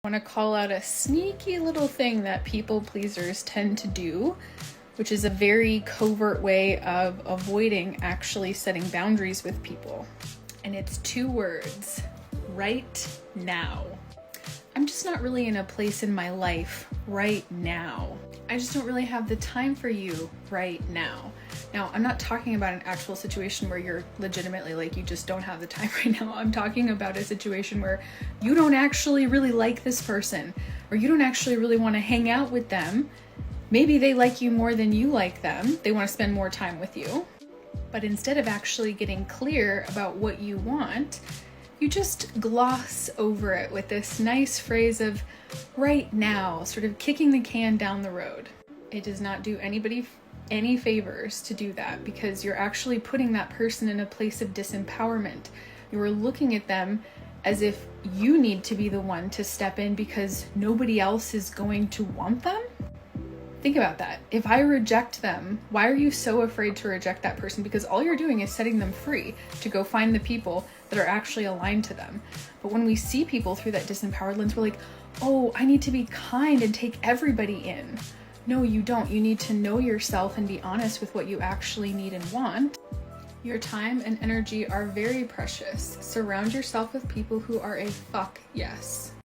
I want to call out a sneaky little thing that people pleasers tend to do, which is a very covert way of avoiding actually setting boundaries with people. And it's 2 words: right now. I'm just not really in a place in my life right now. I just don't really have the time for you right now. Now, I'm not talking about an actual situation where you're legitimately like, you just don't have the time right now. I'm talking about a situation where you don't actually really like this person, or you don't actually really want to hang out with them. Maybe they like you more than you like them. They want to spend more time with you. But instead of actually getting clear about what you want, you just gloss over it with this nice phrase of right now, sort of kicking the can down the road. It does not do anybody any favors to do that, because you're actually putting that person in a place of disempowerment. You are looking at them as if you need to be the one to step in because nobody else is going to want them. Think about that. If I reject them, why are you so afraid to reject that person? Because all you're doing is setting them free to go find the people that are actually aligned to them. But when we see people through that disempowered lens, we're like, oh, I need to be kind and take everybody in. No, you don't. You need to know yourself and be honest with what you actually need and want. Your time and energy are very precious. Surround yourself with people who are a fuck yes.